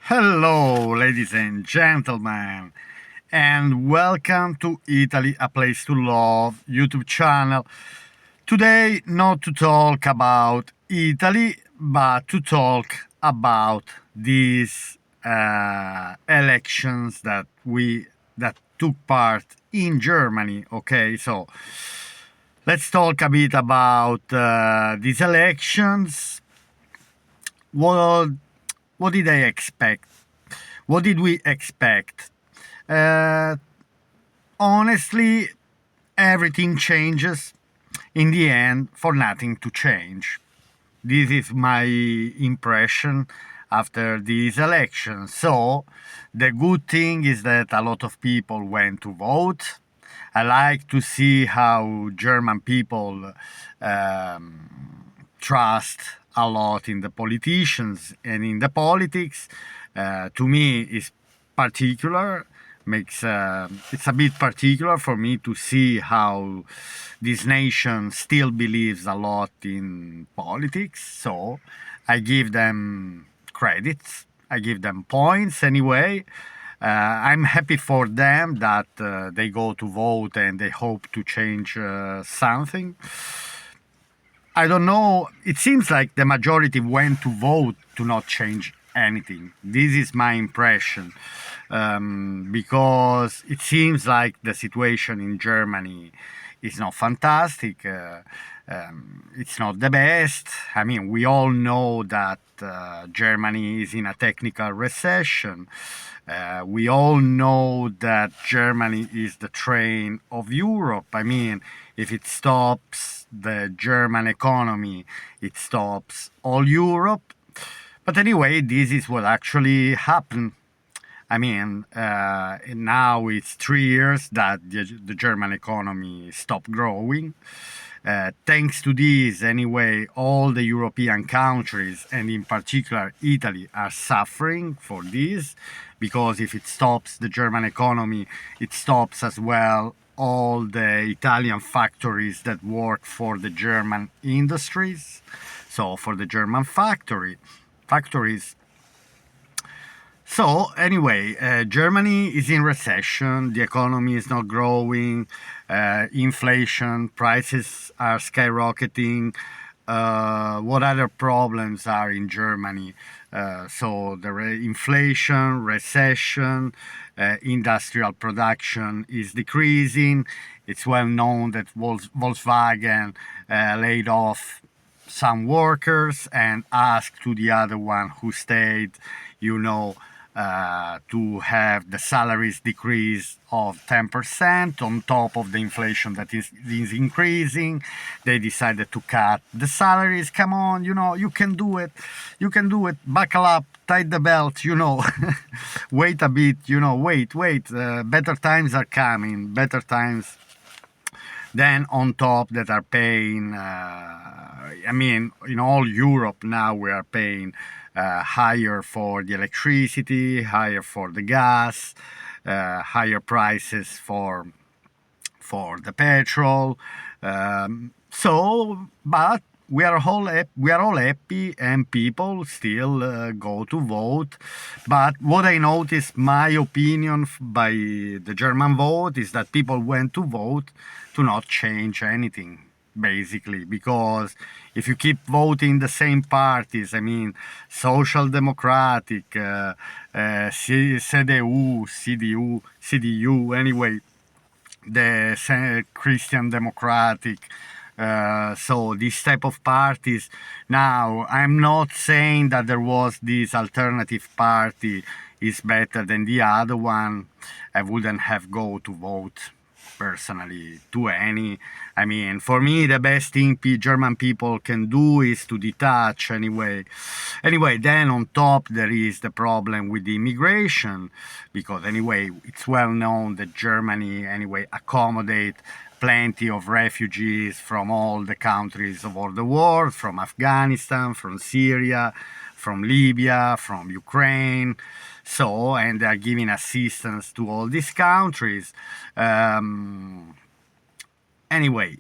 Hello, ladies and gentlemen, and welcome to Italy, a place to love YouTube channel. Today, not to talk about Italy, but to talk about these elections that took part in Germany. Okay, so let's talk a bit about these elections. What what did I expect? What did we expect? Uh, Honestly, everything changes in the end for nothing to change. This is my impression after these elections. So, the good thing is that a lot of people went to vote. I like to see how German people trust a lot in the politicians and in the politics. To me, is particular makes it's a bit particular for me to see how this nation still believes a lot in politics. So I give them credits, I give them points anyway. I'm happy for them that they go to vote and they hope to change something. I don't know. It seems like the majority went to vote to not change anything. This is my impression, because it seems like the situation in Germany is not fantastic. It's not the best. I mean, we all know that Germany is in a technical recession. We all know that Germany is the train of Europe. I mean, if it stops the German economy, it stops all Europe. But anyway, this is what actually happened. I mean, now it's 3 years that the German economy stopped growing. Thanks to this, anyway, all the European countries, and in particular Italy, are suffering for this, because if it stops the German economy, it stops as well all the Italian factories that work for the German industries, so for the German factories. So anyway, Germany is in recession. The economy is not growing. Inflation, prices are skyrocketing. What other problems are in Germany? So the inflation, recession, industrial production is decreasing. It's well known that Volkswagen laid off some workers and asked to the other one who stayed, you know, to have the salaries decrease of 10% on top of the inflation that is increasing. They decided to cut the salaries. Come on, you can do it. You can do it. Buckle up, tighten the belt, wait a bit, wait. Better times are coming. Better times. Then on top that are paying, I mean, in all Europe now we are paying higher for the electricity, higher for the gas, higher prices for the petrol. But we are all happy, and people still go to vote. But what I noticed, my opinion by the German vote, is that people went to vote to not change anything, basically, because if you keep voting the same parties, I mean, Social Democratic, CDU, anyway, the Christian Democratic. So these type of parties. Now, I'm not saying that there was this alternative party is better than the other one. I wouldn't have go to vote personally to any. I mean, for me, the best thing German people can do is to detach anyway. Anyway, then on top there is the problem with the immigration, because anyway, it's well known that Germany anyway accommodate plenty of refugees from all the countries of all the world, from Afghanistan, from Syria, from Libya, from Ukraine. So, and they are giving assistance to all these countries. Anyway,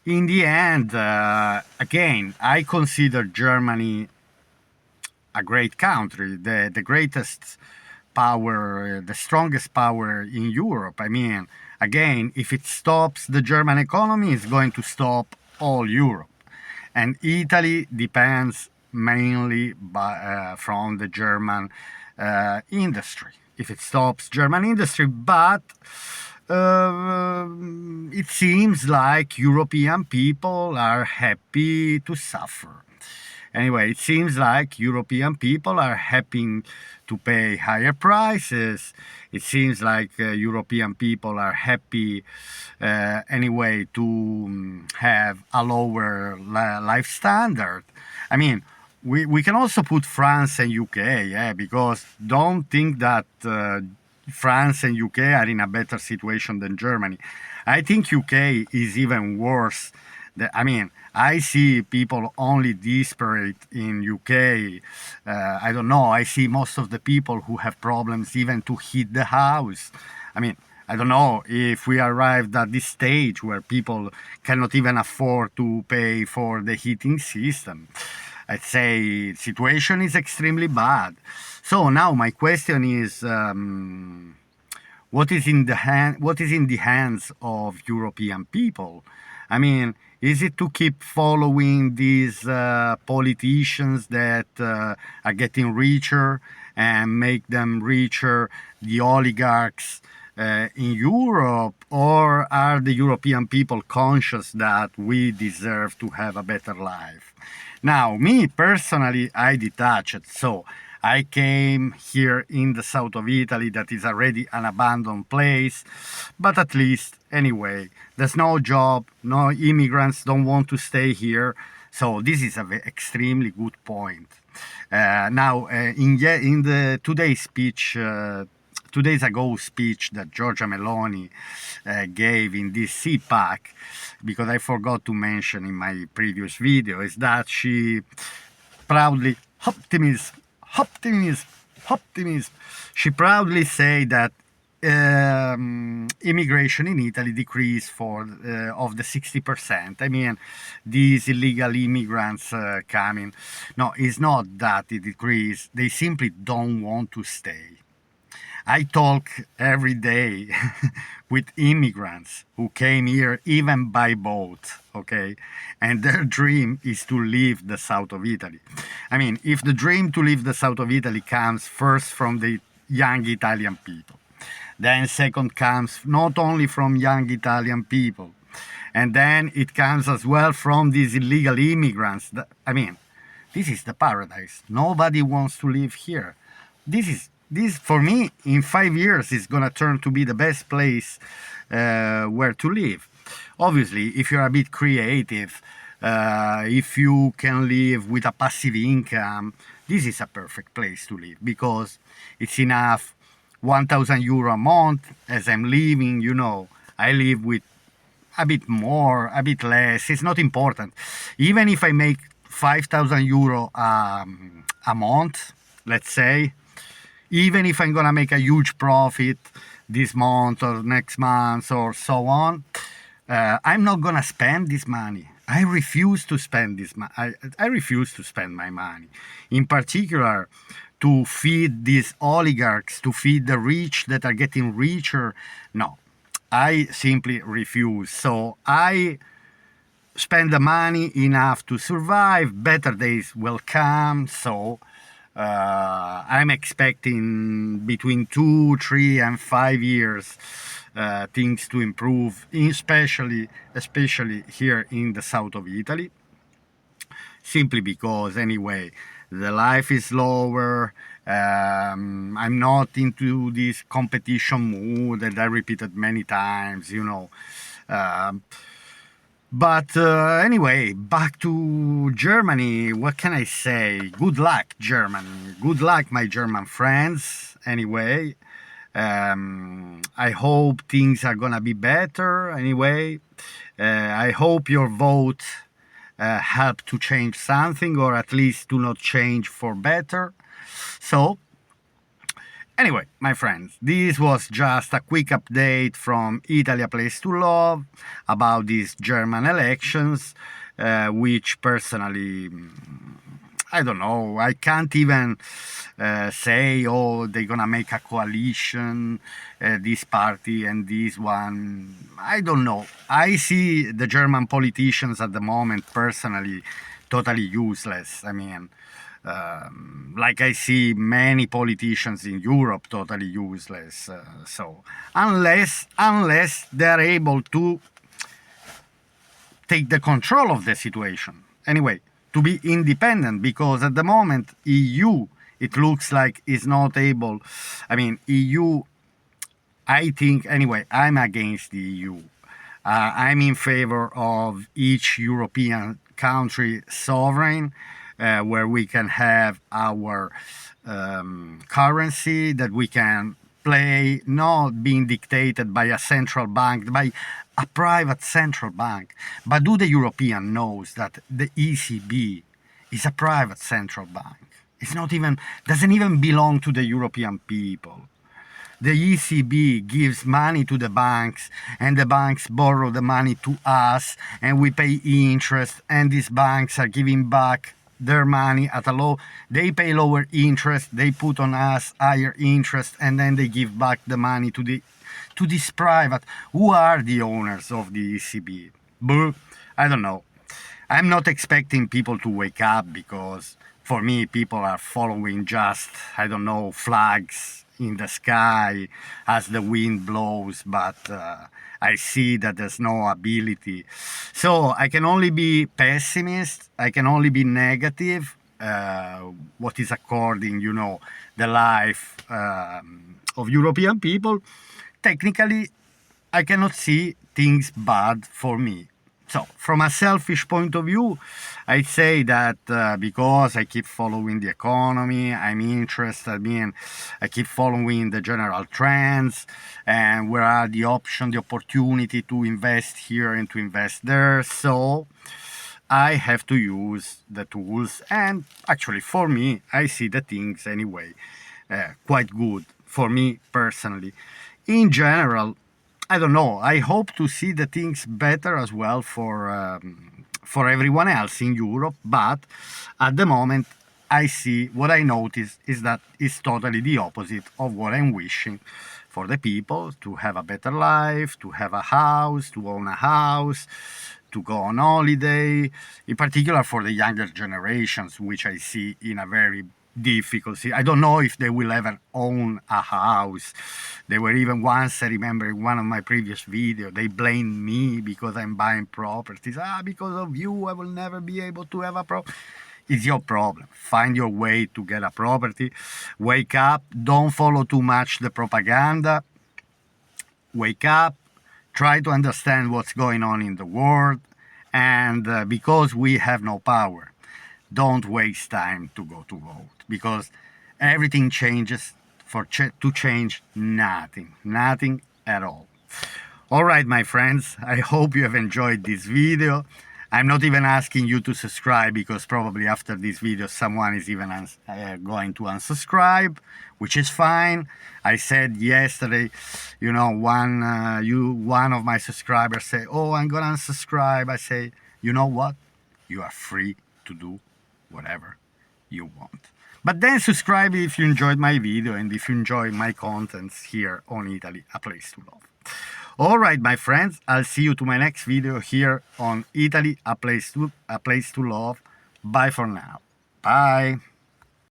in the end, again, I consider Germany a great country, the greatest power, the strongest power in Europe. I mean, again, if it stops the German economy, it's going to stop all Europe. And Italy depends mainly from the German industry. If it stops German industry, but it seems like European people are happy to suffer. Anyway, it seems like European people are happy to pay higher prices. It seems like European people are happy anyway to have a lower life standard. I mean, we can also put France and UK, yeah, because don't think that France and UK are in a better situation than Germany. I think UK is even worse. I mean, I see people only desperate in UK. I don't know. I see most of the people who have problems even to heat the house. I mean, I don't know if we arrived at this stage where people cannot even afford to pay for the heating system. I'd say situation is extremely bad. So now my question is, what is in the hands of European people? I mean, is it to keep following these politicians that are getting richer and make them richer, the oligarchs in Europe, or are the European people conscious that we deserve to have a better life? Now, me personally, I detached. So I came here in the south of Italy, that is already an abandoned place, but at least, anyway, there's no job, no immigrants don't want to stay here. So this is an extremely good point. Now, in the today's speech, 2 days ago speech that Giorgia Meloni gave in this CPAC, because I forgot to mention in my previous video, is that she proudly, optimism. She proudly say that immigration in Italy decreased of the 60%. I mean, these illegal immigrants coming. No, it's not that it decreased. They simply don't want to stay. I talk every day with immigrants who came here even by boat, okay? And their dream is to leave the south of Italy. I mean, if the dream to leave the south of Italy comes first from the young Italian people, then second comes not only from young Italian people, and then it comes as well from these illegal immigrants. I mean, this is the paradise. Nobody wants to live here. This for me in 5 years is gonna turn to be the best place where to live. Obviously, if you're a bit creative, if you can live with a passive income, this is a perfect place to live, because it's enough 1,000 euro a month. As I'm living, I live with a bit more, a bit less. It's not important. Even if I make 5,000 euro a month, let's say, even if I'm gonna make a huge profit this month or next month or so on, I'm not gonna spend this money. I refuse to spend this money. I refuse to spend my money, in particular to feed these oligarchs, to feed the rich that are getting richer. No, I simply refuse. So I spend the money enough to survive. Better days will come. So I'm expecting between 2, 3, and 5 years things to improve, especially here in the south of Italy. Simply because, anyway, the life is lower. I'm not into this competition mood that I repeated many times, But anyway, back to Germany. What can I say? Good luck, Germany. Good luck, my German friends. Anyway, I hope things are gonna be better. Anyway, I hope your vote helped to change something, or at least to not change for better. So, anyway, my friends, this was just a quick update from Italy, a Place to Love, about these German elections, which personally I don't know. I can't even say, oh, they're gonna make a coalition, this party and this one. I don't know. I see the German politicians at the moment, personally, totally useless. I mean, like I see many politicians in Europe totally useless. So unless they're able to take the control of the situation. Anyway, to be independent, because at the moment EU, it looks like is not able. I mean, EU, I think, anyway, I'm against the EU. I'm in favor of each European country sovereign, where we can have our currency that we can play, not being dictated by a central bank, by a private central bank. But do the European knows that the ECB is a private central bank? It's not even, doesn't even belong to the European people. The ECB gives money to the banks, and the banks borrow the money to us, and we pay interest, and these banks are giving back their money at a low, they pay lower interest, they put on us higher interest, and then they give back the money to this private. Who are the owners of the ECB? I don't know. I'm not expecting people to wake up, because for me, people are following just, I don't know, flags in the sky as the wind blows, but I see that there's no ability. So I can only be pessimist, I can only be negative, what is according, the life of European people. Technically, I cannot see things bad for me. So, from a selfish point of view, I say that because I keep following the economy, I'm interested in, I keep following the general trends, and where are the options, the opportunity to invest here and to invest there. So, I have to use the tools, and actually, for me, I see the things anyway quite good for me personally. In general, I don't know. I hope to see the things better as well for everyone else in Europe. But at the moment, I see, what I notice is that it's totally the opposite of what I'm wishing for the people: to have a better life, to have a house, to own a house, to go on holiday. In particular for the younger generations, which I see in a very difficult. I don't know if they will ever own a house. They were even once, I remember in one of my previous videos, they blamed me because I'm buying properties. Because of you, I will never be able to have a property. It's your problem. Find your way to get a property. Wake up. Don't follow too much the propaganda. Wake up. Try to understand what's going on in the world. And because we have no power, don't waste time to go to vote, because everything changes to change nothing at all. All right, my friends, I hope you have enjoyed this video. I'm not even asking you to subscribe, because probably after this video someone is even going to unsubscribe, which is fine. I said yesterday, one of my subscribers say, oh, I'm gonna unsubscribe. I say, you know what? You are free to do whatever you want. But then subscribe if you enjoyed my video and if you enjoy my contents here on Italy, a place to love. All right, my friends, I'll see you to my next video here on Italy, a place to love. Bye for now. Bye.